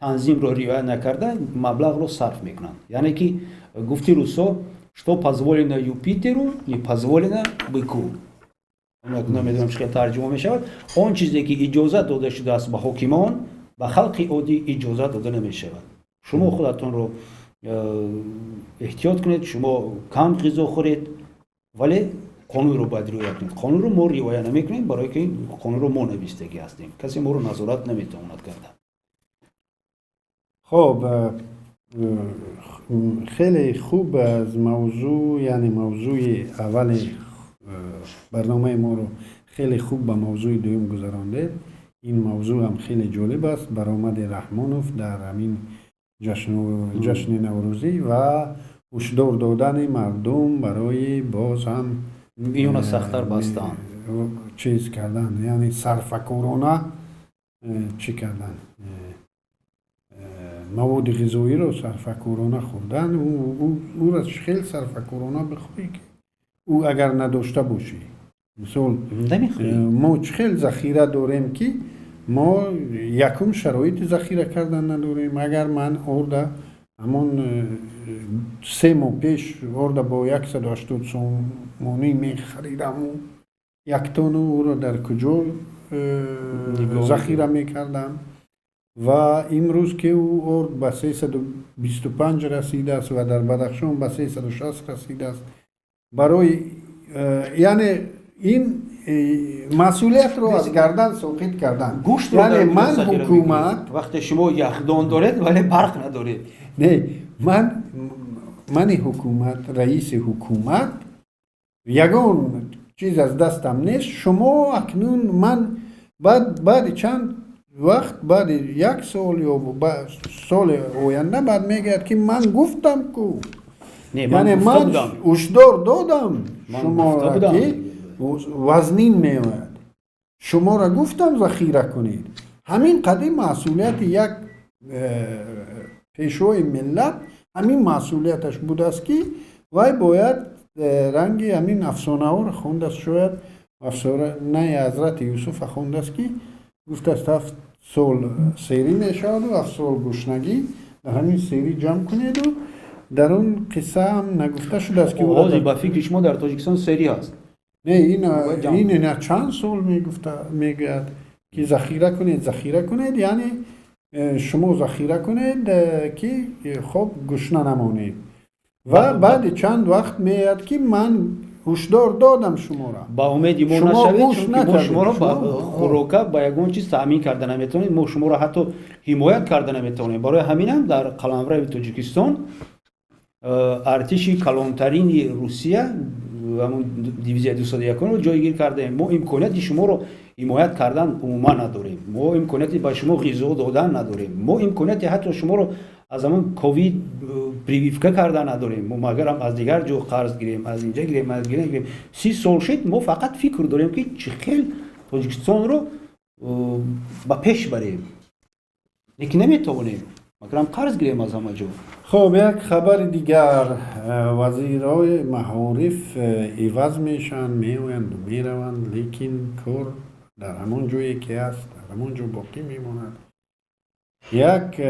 تنظیم رو رعایت نکرده مبلغ رو صرف میکنند. یعنی که گفتی روسا что позволено Юпитеру не позволено быку. نمیدونم چه ترجمه میشود. آن چیزی که اجازه داده شده است به حاکمان به خلق عادی اجازه داده نمیشود. شما خودتون رو احتیاط کنید، شما کم غذا خورید ولی قانون رو باید رعایت کنید. قانون رو ما رعایت نمیکنیم برای که قانون رو ما نویستگی هستیم، کسی ما رو نظارت نمیتواند کرد. خب خیلی خوب از موضوع، یعنی موضوع اول برنامه ما رو خیلی خوب به موضوع دوم گذرانده. این موضوع هم خیلی جالب است، برآمد رحمانوف در همین جشن نوروزی و هشدار دادن مردم برای باز هم اینو سخت‌تر بستن چیز کردن، یعنی صرف کرونا چی کردن، مواد غذایی رو صرف کرونا خوردن. او را خیلی صرف کرونا بخوری که او اگر نداشته باشی مثلا ما خیلی ذخیره داریم که ما یکم شرایط ذخیره کردن نداریم. اگر من آرده همون 3 ماه پیش آرده با 180 سومانی میخریدم و 1 تن او را در کجا ذخیره میکردم و امروز که او ارد به 325 رسیده است و در بدخشان به 360 رسیده است. برای یعنی این مسئولیت رو از گردن ساقط کردن. گوشت یعنی من حکومت وقتی شما یخدان دارید ولی برق ندارید. نه من حکومت، رئیس حکومت، یگان چیز از دستم نیست. شما اکنون من بعد چند وقت، بعد 1 سال یا سال آینده بعد میگه که من گفتم کو، یعنی من هشدار دادم شما را که وزنین میآید، شما را گفتم ذخیره کنید. همین قدیم مسئولیت یک پیشوای ملت همین مسئولیتش بود است که وای باید رنگ همین افسانه ها را خونده است. شاید افسانه حضرت یوسف خونده است که گفته است 7 سال سیری میشود و 7 سال گشنگی، در همین سیری جمع کنید و در اون قصه هم نگفته شده است که با فکر شما در تاجیکستان سیری هست. نه این نه چند سال میگه که ذخیره کنید یعنی شما ذخیره کنید که خب گشنه نمانید و بعد چند وقت میاد که من هشدار دادم شما را با امید ما نشوید چون ما شما را با خوراک با یگان چیز تامین کرده نمیتونید، ما شما را حتی حمایت کرده نمیتونید. برای همین هم در قلمرو تاجیکستان ارتش کلانترین روسیه همون دیویزیون 201 رو جایگیر کرده. ما امکانیت شما رو حمایت کردن عموما نداریم، ما امکانیت با شما غذا دادن نداریم، ما امکانیت حتی شما رو از همون کووید پریویفکه کردن نداریم. ما مگر هم از دیگر جو قرض گیریم، از اینجا گیریم، از اینجا گیریم. 30 سال شد ما فقط فکر داریم که چخیل تاجیکستان رو با پیش بریم، لیکن نمیتونیم، مگر هم قرض گیریم از همه جو. خب یک خبر دیگر، وزیرای معارف عوض میشن، میویند و میروند، لیکن کار در همون جایی که هست در همون جو باقی میماند. یک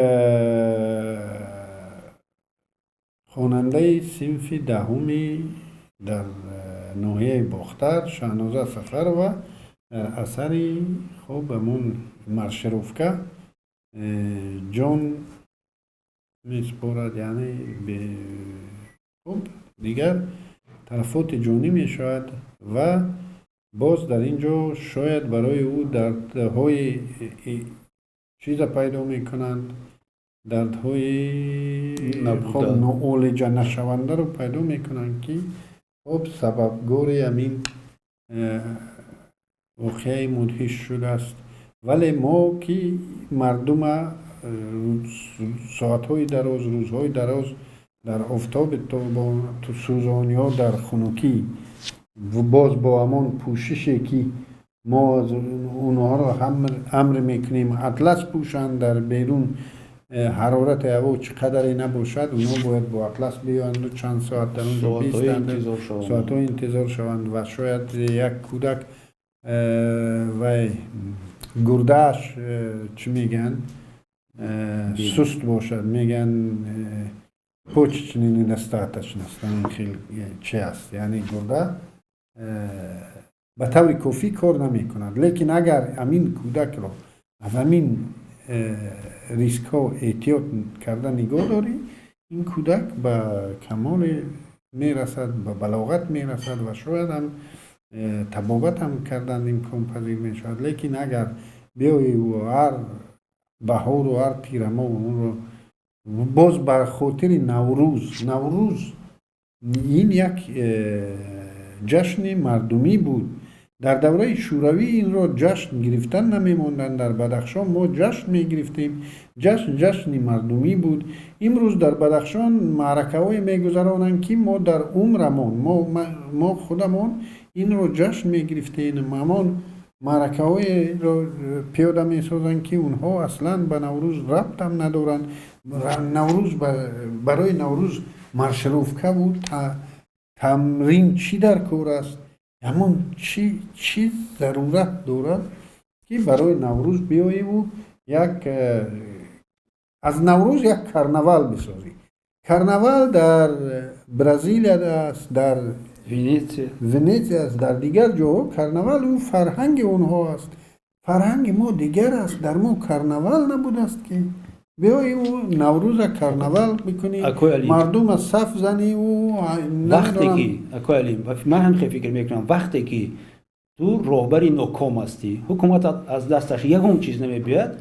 خواننده صنف دهمی در ناحیه باختر، شهنازه سفر و در اثری خب همون مرشروفکه جان میسپارد، یعنی به خب دیگر تلفات جانی می شود و باز در اینجا شاید برای او دردهای چیز پیدا می کنند، دردهای خب نعالج نشونده رو پیدا می کنند که خب سببگوری همین واقعی مدهش شده است. ولی ما که مردم ساعتهای دراز، روزهای دراز در آفتاب تو سوزانی ها در خنکی و باز با همان پوششی که ما از اونها رو هم امر میکنیم اطلس پوشند در بیرون حرارت هوا چقدر نباشد اونا باید با اطلس بیاند و چند ساعت در اونجا بیستند ساعت‌های انتظار شوند و شاید یک کودک و گردهش چی میگن سست باشد میگن پوچ چنین دستاتش نستن خیلی چی است یعنی گرده به طور کافی کار نمی کند لیکن اگر امین کودک را از امین ریسک ها احتیاط کرده نگاه داری این کودک به کمال می رسد به بلاغت می رسد و شاید هم تبابت هم کردن امکان پذیر می شود لیکن اگر بیایی و هر بهار و هر پیرما اون رو باز بر خاطر نوروز این یک جشن مردمی بود در دوره شوروی این را جشن گرفتن نمیموندن در بدخشان ما جشن میگرفتیم جشن مردمی بود امروز در بدخشان معرکه های میگذرانند که ما در عمرمون ما خودمون این را جشن میگرفتیم همان معرکه های را پیاده میسازند که اونها اصلا به نوروز ربط هم ندارند نوروز برای نوروز مارشروفکه بود تمرین چی در کار است همون چی ضرورت دارد که برای نوروز بیایی و از نوروز یک کرنوال بسازی کرنوال در برزیل است در ونیزی است در دیگر جاها کرنوال او فرهنگ اونها است فرهنگ ما دیگر است در ما کرنوال نبود است که بیایی او نوروز کرنوال بکنی مردم از صف زنی و وقتی که من هم فکر میکنم وقتی که تو رهبری ناکام هستی حکومت از دستش یکم چیز نمیبیاد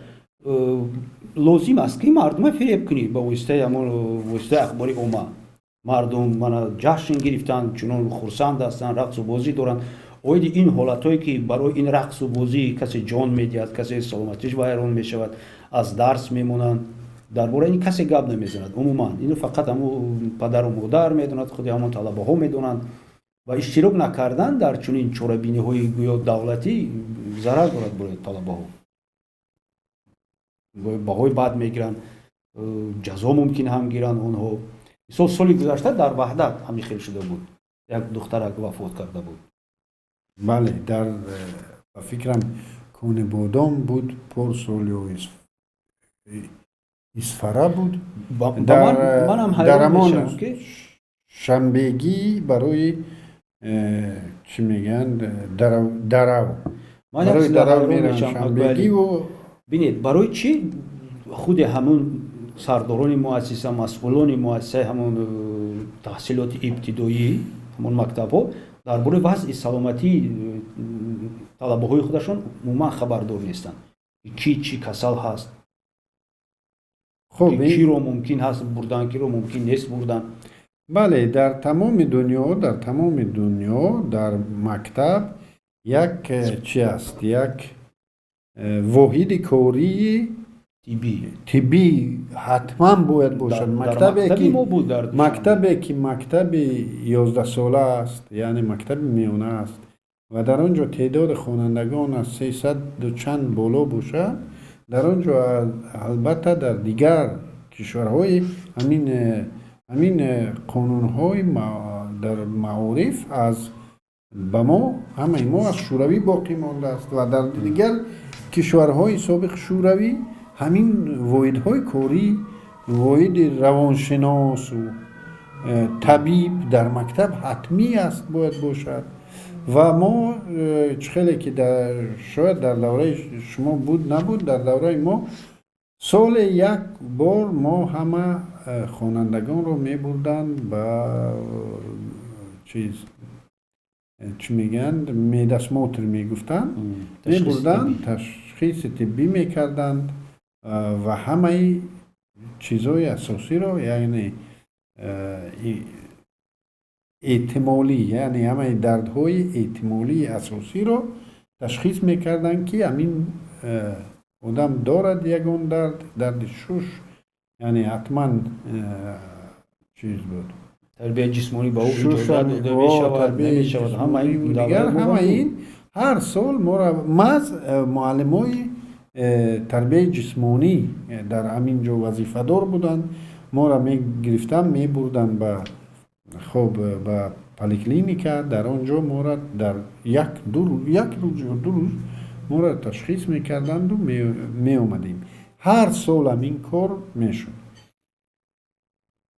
لازم است که مردم فریب کنی با واسطه اخباری مردم من جشن گرفتن چون خرسند هستن رقص و بازی دارن اوید این حالتایی که برای این رقص و بازی کسی جان میدهد کسی سلامتیش ویران میشود از درس میمونن درباره این کسی گپ نمیزند عموما اینو فقط همون پدر و مادر میدونند خود همون طلبه ها میدونند و اشتراک نکردن در چنین چوربینی های گویا دولتی ضرر دارد برای طلبه ها بهای بد میگیرن جزا ممکن هم گیرن اونها سالی گذشته در وحدت همین خیلی شده بود یک دخترک وفات کرده بود بله در فکرم کون بادام بود پرسولیو اسفره بود در امان شنبگی برای چی میگن درو برای درو میرن شنبگی و بینید برای چی خود همون سرداران مؤسسه مسئولان مؤسسه همون تحصیلات ابتدایی همون مکتب ها درباره وضع سلامتی طلبه های خودشون عموما خبردار نیستند کی چی کسل هست خب کی رو ممکن هست بردن کی رو ممکن نیست بردن بله در تمام دنیا در مکتب یک چی است یک واحد کاری طبی حتما باید باشد مکتبی که مکتب 11 ساله است یعنی مکتب میانه است و در آنجا تعداد خوانندگان از 300 و چند بالا باشد در آنجا البته در دیگر کشورهای همین قانونهای در معارف از به ما همه ما از شوروی باقی مانده است و در دیگر کشورهای سابق شوروی همین واحدهای کاری واحد روانشناس و طبیب در مکتب حتمی است باید باشد و ما خیلی که شاید در دوره شما بود نبود در دوره ما سال یک بار ما همه خوانندگان رو می بردن به چی میگن میدسماتر میگفتن می بردن تشخیص طبی میکردند و همه چیزهای اساسی رو یعنی احتمالی، یعنی همه دردهای احتمالی اساسی رو تشخیص میکردن که همین آدم دارد یگان درد شش، یعنی حتما چیز بود، تربیت جسمانی با او شش اجازه داده میشود نمیشود، همه این دیگر همه این هر سال ما را مز معلمای تربیت جسمانی در همین جو وظیفه دار بودن، ما را می گرفتن می بردن به به پلیکلینیکا، در آنجا ما را در یک روز ما را تشخیص میکردند و می اومدیم. هر سال همین کار میشد.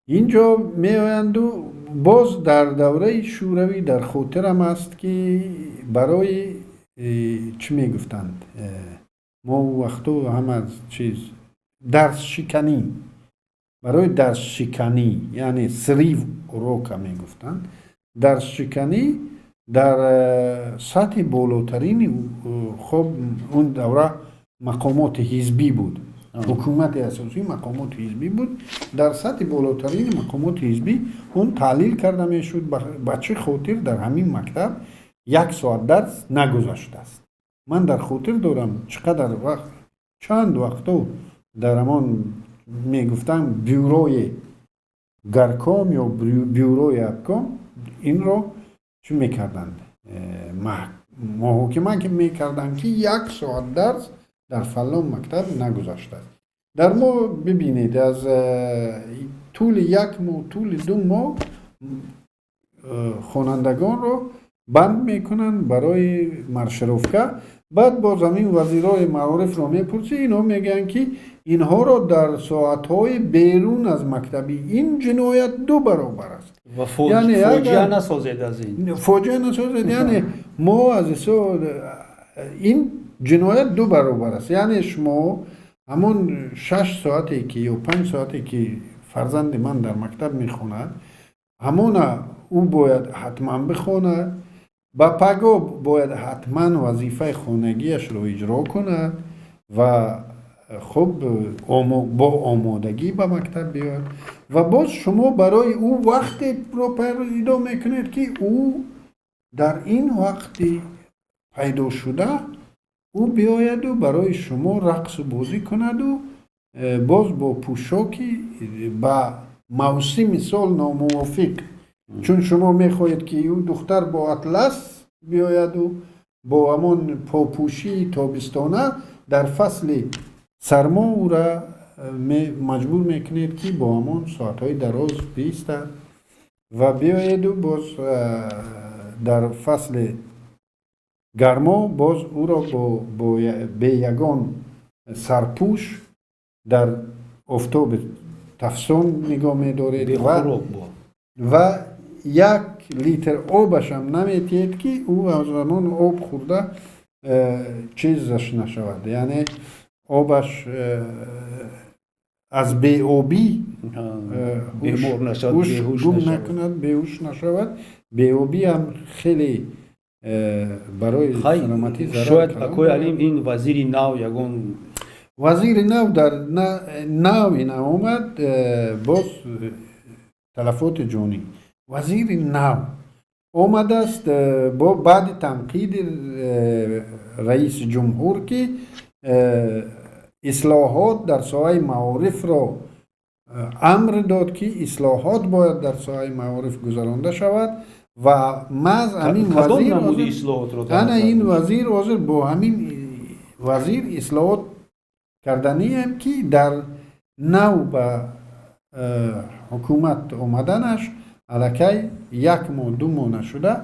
اینجا می آیند و باز در دوره شوروی در خاطرم است که برای چی می گفتند، ما وقتا هم از چیز درس شکنی، برای درس شکنی یعنی سریو روکا می گفتند، درس شکنی در سطح بالاترین خب اون دوره مقامات حزبی بود، حکومت اساسی مقامات حزبی بود، در سطح بالاترین مقامات حزبی اون تعلیل کرده می شد بچه خاطر در همین مکتب 1 ساعت درس نگذاشته است. من در خاطر دارم چقدر وقت چند وقتا در همان می گفتن بیوروی گرکام یا بیوروی ابکام این رو چی میکردند، محاکمه که میکردند که 1 ساعت درس در فلان مکتب نگذاشته است. در ما ببینید از طول 1 ماه طول 2 ماه خوانندگان رو بند میکنن برای مارشروفکا. بعد با زمین وزیرای معارف رو میپرسی، اینا میگن که اینها رو در ساعتهای بیرون از مکتبی این جنایت 2 برابر است و فوجیه نسازید از این فوجیه نسازید، یعنی ما از این جنایت 2 برابر است. یعنی شما همون 6 ساعتی که یا 5 ساعتی که فرزند من در مکتب میخوند همون او باید حتما بخواند، با پگاه باید حتما وظیفه خانگیش رو اجرا کند و خب با آمادگی به مکتب بیاد و باز شما برای او وقت رو پیدا میکنید که او در این وقت پیدا شده او بیاید و برای شما رقص و بازی کند و باز با پوشاکی با موسم سال ناموافق، چون شما میخواهید که او دختر با اطلس بیاید و با همون پاپوشی تابستانه در فصل سرما او را مجبور میکنید که با همون ساعتهای دراز بیستد و بیاید و باز در فصل گرما باز او را به یگان سرپوش در آفتاب تفسون نگاه می‌دارید و 1 لیتر آبش هم نمیتید که او از زمان آب خورده چیزش نشود، یعنی آبش از بی آبی گم نکند، بیهوش نشود. بی آبی هم خیلی برای سلامتی ضرر. شاید اکوی علیم این وزیر نو یگون وزیر نو در نو این آمد باز تلفات جانی وزیر نو آمد است با بعد تنقید رئیس جمهور که اصلاحات در ساحه معارف را امر داد که اصلاحات باید در ساحه معارف گذرانده شود و مز همین وزیر حاضر با همین وزیر اصلاحات کردنی هم که در نو به حکومت آمدنش الکی 1 ماه 2 ماه نشده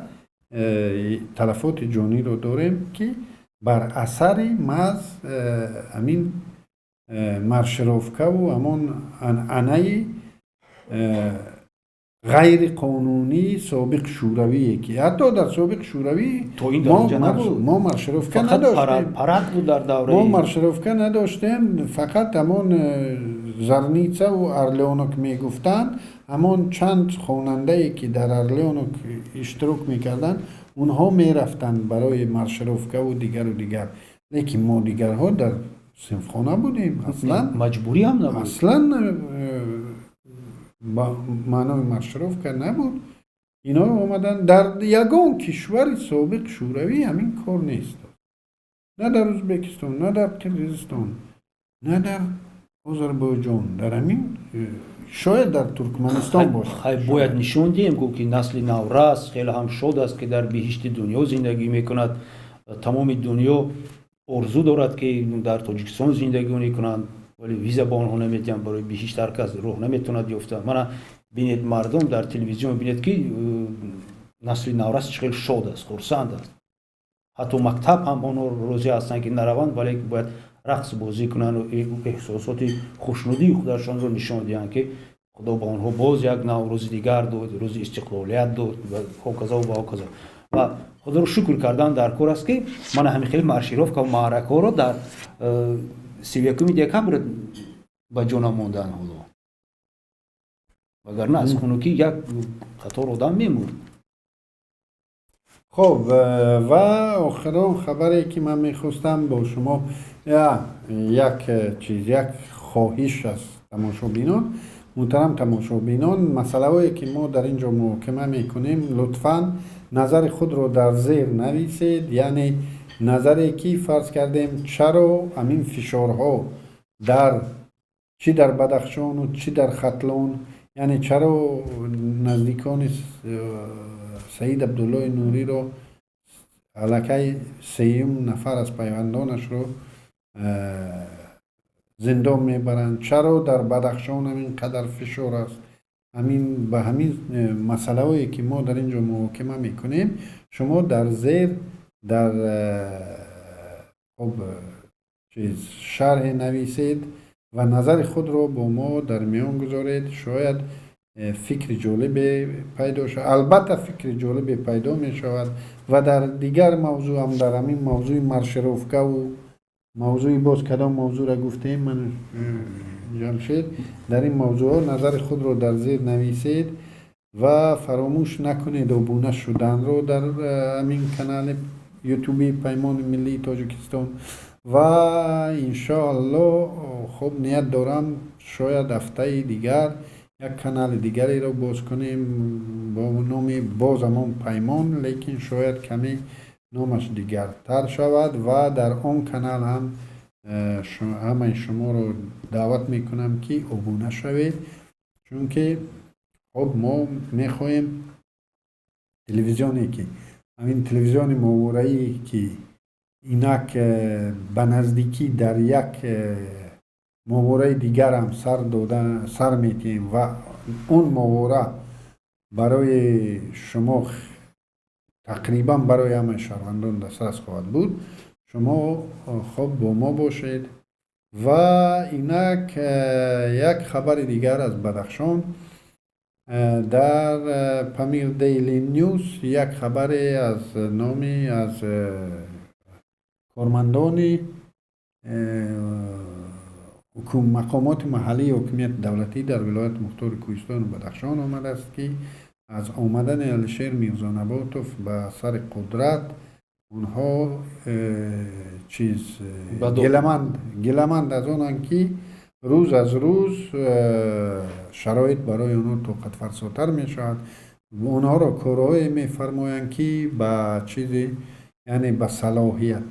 تلفات جانی رو داریم که بر اثر مز همین مارشروفکا و همون انعنه غیر قانونی سابق شوروی که حتی در سابق شوروی ما مارشروفکا نداشتیم، ما مارشروفکا نداشتیم، فقط همون زرنیچه و ارلیانوک میگفتن، همون چند خواننده که در ارلیانوک اشتراک میکردن اونها میرفتن برای مارشروفکا و دیگر، لیکن ما دیگرها در صنفخانه بودیم، اصلا مجبوری هم نبود، اصلا معنای مارشروفکا نبود. اینا اومدن در یگان کشور سابق شوروی همین کار نیست، نه در ازبکستان، نه در قرقیزستان، نه در آذربایجان، در همین شاید در ترکمنستان باشه. خیلی باید نشون دهیم که نسل نورس خیلی هم شاد است که در بهشت دنیا زندگی میکند. تمام دنیا آرزو دارد که در تاجیکستان زندگی کنند، ولی ویزا به آنها نمیدن. برای بهشت هر کس راه نمیتوند یافته. من بینید مردم در تلویزیون بینید که نسل نورس خیلی شاد است، خرسند است. حتی مکتب هم آنها روزی هستند که نروند، ولی باید رقص بازی کنند و احساسات خوشنودی خودشان را نشان دهند که خدا به آنها باز یک روز دیگر داد، روز استقلالیت داد و هاکذا و هاکذا. و خدا رو شکر کردن در کار است که من همین خیلی مارشیروف که معرکه را در 31 دکمبر به جان ماندن حالا، وگرنه از خونکی یک قطار آدم میمورد. خب و آخرین خبری که من میخواستم با شما یک خواهش از تماشابینان، محترم تماشابینان، مسئله هایی که ما در اینجا محاکمه میکنیم لطفاً نظر خود رو در زیر نویسید. یعنی نظری که فرض کردیم چرا همین فشارها چی در بدخشان و چی در ختلان، یعنی چرا نزدیکان سعید عبدالله نوری رو علاکه 3 نفر از پیوندانش رو زندان میبرند، چرا در بدخشان همین قدر فشار است. به همین مسئله هایی که ما در اینجا محاکمه میکنیم شما در زیر در شرح نویسید و نظر خود رو با ما در میان گذارید. شاید فکر جالب پیدا شود، البته فکر جالب پیدا می شود و در دیگر موضوع هم، در همین موضوع مارشروفکه و موضوع باز کدام موضوع را گفتیم من جمشید، در این موضوع نظر خود رو در زیر نویسید و فراموش نکنید ابونه شدن رو در همین کانال یوتیوبی پیمان ملی تاجیکستان. و انشاءالله خب نیت دارم شاید هفته دیگر یک کانال دیگری رو باز کنیم با نام باز همون پیمان، لیکن شاید کمی نامش دیگرتر شود و در اون کانال هم همه شما رو دعوت میکنم که ابونه شوید، چون که خب ما میخوایم تلویزیونی که همین تلویزیون ماورایی که اینک به نزدیکی در یک ماوره دیگر هم سر میتیم و اون ماوره برای شما تقریبا برای همه شهروندان دسترس خواهد بود. شما خب با ما باشید. و اینک یک خبر دیگر از بدخشان، در پامیر دیلی نیوز یک خبر از نامی از کارمندان مقامات محلی حکومت دولتی در ولایت مختار کوهستان و بدخشان آمده است که از آمدن الشیر میرزا نباتوف به سر قدرت اونها گلمند از اونان که روز از روز شرایط برای اونها طاقت فرساتر می شود و اونها را کارهایی می فرمایند که به چیزی یعنی به صلاحیت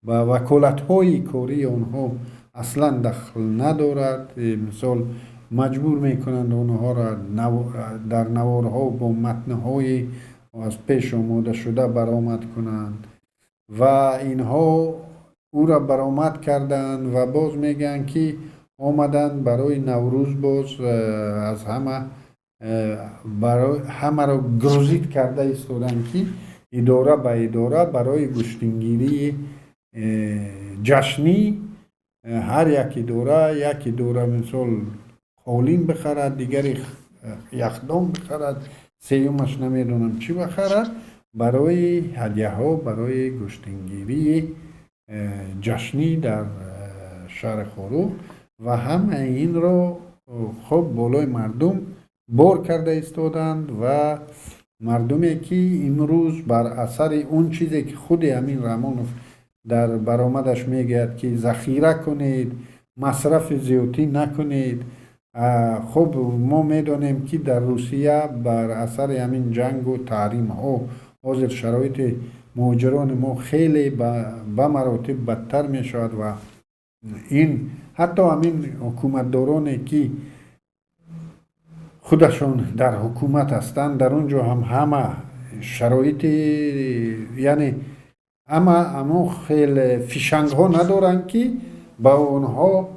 به وکالت های کاری اونها اصلا دخل ندارد. مثال مجبور میکنند اونها را در نوارها با متنهای از پیش آماده شده برآمد کنند و اینها او را برآمد کردند و باز میگن که آمدن برای نوروز باز از همه را گروزیت کرده ایستادند که اداره به اداره برای گشتنگیری جشنی هر یک اداره مثال قالین بخرد، دیگری یخدان بخرد، سیومش نمیدونم چی بخرد برای هدیه ها برای گشتنگیری جشنی در شهر خروق و همه این رو خب بالای مردم بار کرده ایستادند و مردمی که امروز بر اثر اون چیزی که خود امین رحمانوف در برآمدش میگه که ذخیره کنید، مصرف زیادی نکنید، خب ما میدانیم که در روسیه بر اثر همین جنگ و تحریم ها حاضر شرایط مهاجران ما خیلی به مراتب بدتر می شود و این حتی همین حکومتدارانی که خودشون در حکومت هستند در اونجا هم همه شرایط یعنی اما خیلی فیشنگ ها ندارن که با اونها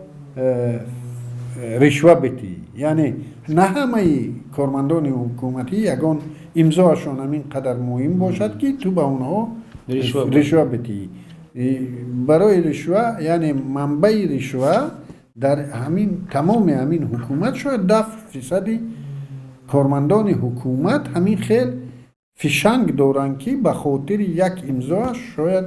رشوه بدی یعنی نه همه کارمندان حکومتی یگان امضاشون همین قدر مهم باشد که تو با اونها رشوه بدی برای رشوه یعنی منبع رشوه در همین تمام همین حکومت شاید 10% کارمندان حکومت همین خیلی فیشنگ دارن که به خاطر یک امضا شاید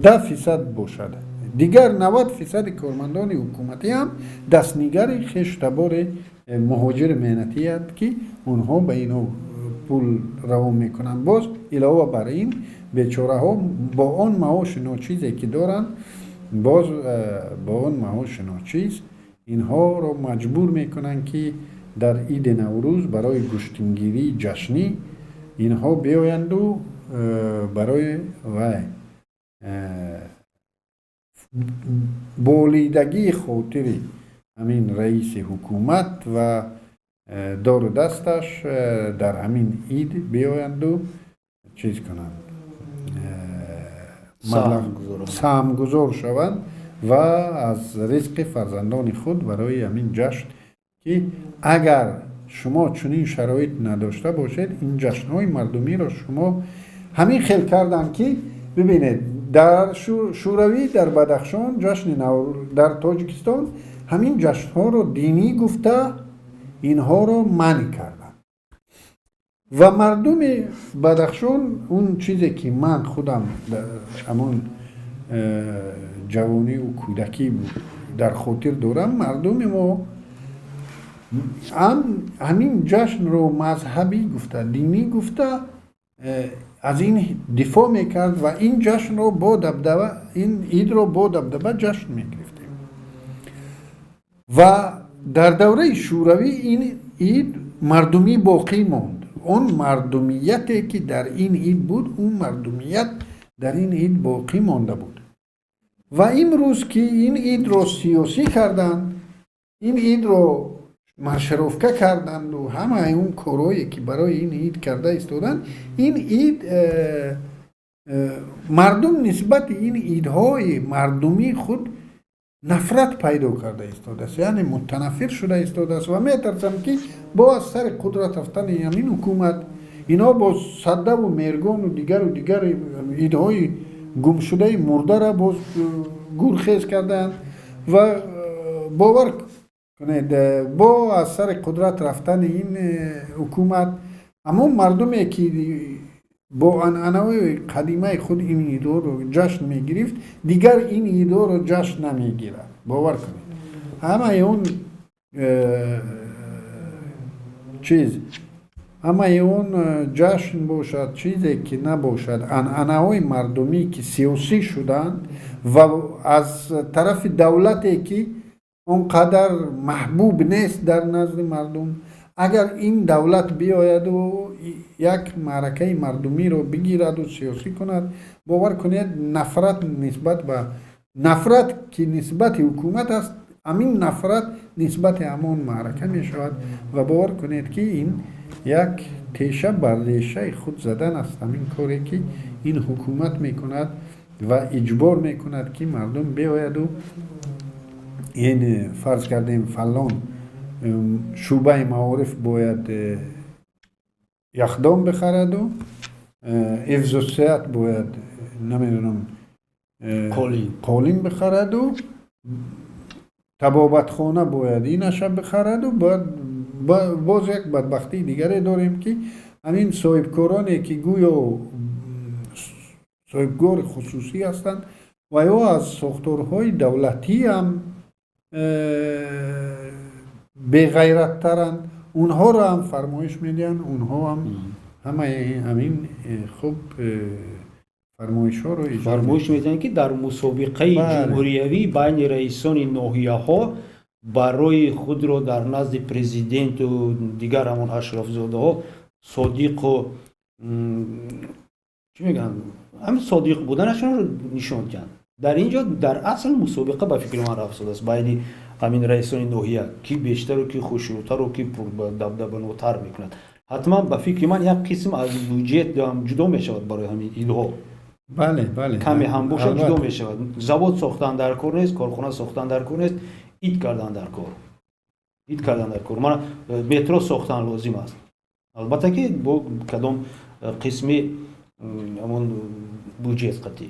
10% باشد دیگر 90% کارمندان حکومتی هم دستنیگر خشتبار مهاجر مهنتی هست که اونها به اینا پول رو میکنن باز علاوه بر این بیچاره ها با آن معاش ناچیزی که دارن باز با آن معاش ناچیز اینها رو مجبور میکنن که در عید نوروز برای گشتنگیری جشنی اینها بیایند و برای بولیدگی خاطری همین رئیس حکومت و دار دستش در همین عید بیایند و چیز کنند سهم گذار شوند و از رزق فرزندان خود برای همین جشن که اگر شما چنین شرایط نداشته باشید این جشن‌های مردمی را شما همین خیل کردن که ببینید در شوروی در بدخشان جشن در تاجیکستان همین جشن‌ها رو دینی گفته اینها رو منع کردن و مردم بدخشان اون چیزی که من خودم همون جوانی و کودکی در خاطر دارم مردم ما همین جشن رو مذهبی گفته دینی گفته از این دفاع میکرد و این جشن رو با دبدبه این عید رو با دبدبه جشن میگرفتیم و در دوره شوروی این عید مردمی باقی ماند اون مردمیتی که در این عید بود اون مردمیت در این عید باقی مانده بود و امروز که این عید رو سیاسی کردن این عید رو مشروفکه کردند و همه اون کارهایی که برای این عید کرده ایستادن این عید مردم نسبت این عیدهای مردمی خود نفرت پیدا کرده ایستاده است یعنی متنفر شده ایستاده است و میترسم که با از سر قدرت رفتن همین حکومت اینا با صده و مرگان و دیگر عیدهای گم شده مرده را باز گورخیز کردند و باور با اثر قدرت رفتن این حکومت اما مردمی که با عنعنه‌های قدیمه خود این عیدها رو جشن میگرفت دیگر این عیدها رو جشن نمیگیرد باور کنید همه اون چیز همه اون جشن باشد چیزی که نباشد عنعنه‌های مردمی که سیاسی شدن و از طرف دولتی که اونقدر محبوب نیست در نزد مردم اگر این دولت بیاید و یک معرکه مردمی رو بگیرد و سیاسی کند باور کنید نفرت که نسبت حکومت است همین نفرت نسبت همون معرکه می شود و باور کنید که این یک تیشه بر ریشه خود زدن است همین کاری که این حکومت می کند و اجبار می کند که مردم بیاید و این فرض کردیم فلان شعبه معارف باید یخدان بخرد و حفظ الصحت باید نمیدونم قالین بخرد و طبابت خانه باید اینش بخرد و باز یک بدبختی دیگری داریم که همین صاحبکارانی که گویا صاحبکار خصوصی هستند و یا از ساختارهای دولتی هم به غیرت ترن اونها رو هم فرمایش میدن اونها هم همین خوب فرمایش ها رو فرمایش میدن که در مسابقه جمهوریوی بین رئیسان ناحیه ها барои худро дар назди президенту дигар ҳамон ашрафзодаҳо содиқу чӣ мегӯям ҳамин содиқ буданашонро нишон диҳанд. дар ин ҷо дар асл мусобиқа ба фикри ман рафт шудааст байни ҳамин раисони ноҳия ки бештару ки хушрӯтару ки дабдабанотар мекунад. ҳатман ба фикри ман як қисм аз бюҷет ҷудо мешавад барои ҳамин идҳо. бале каме ҳам бошад ҷудо мешавад. завод сохтан дар кор нест, корхона сохтан дар кор нест, ид кардан дар кор. ид кардан дар кор. Мана метро сохтан лозим аст. албатта ки бо кадом қисми ҳамон бюҷет қатӣ.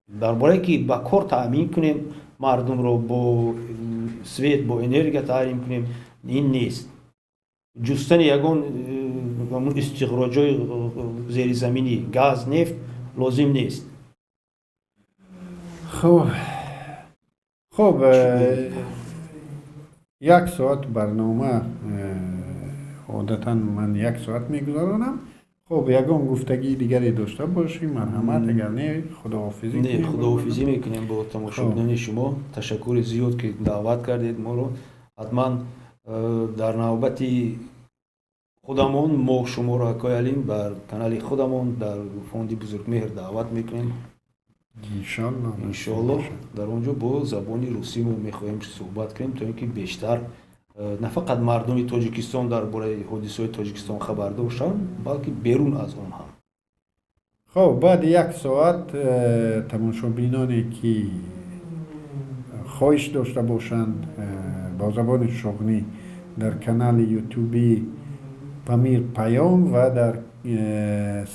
дар бораи ки ба кор таъмин кунем мардумро бо свет бо энергия таъмин кунем ин нест. ҷустани ягон истихроҷои зеризаминӣ газ нефт лозим нест. хуб як соат барнома одатан ман як соат мегузаронам. хуб ягон гуфтагии дигаре дошта бошем. марҳамат, агар не худоҳофизӣ не худоҳофизӣ мекунем бо тамошобинони шумо. ташаккури зиёд ки даъват кардед моро. ҳатман дар навбати худамон мо шуморо ҳакоялим бар канали худамон дар фонди бузургмеҳр даъват мекунем. иншоаллоҳ дар он ҷо бо забони русӣ мо мехоҳем суҳбат кунем то ин ки бештар на фақат мардуми тоҷикистон дар бораи ҳодисаҳои тоҷикистон хабардор шаванд, балки берун аз он ҳам. хуб баъди як соат тамошобиноне ки хоҳиш дошта бошанд бо забони шуғнӣ дар канали ютуби памир паём ва дар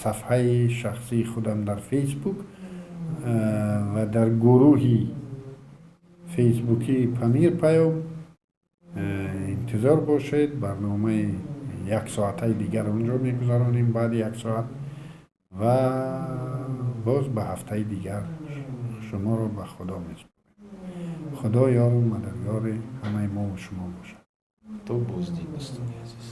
сафҳаи шахсии худам дар фейсбук ва дар гурӯҳи фейсбукии памир паём интизор бошед. барномаи як соатаи дигар онҷо мегузаронем баъди як соат ва боз ба ҳафтаи дигар шуморо ба худо меспорем. худо ёру мададгори ҳамаи мо шумо бошад. то боздид дӯстони азиз.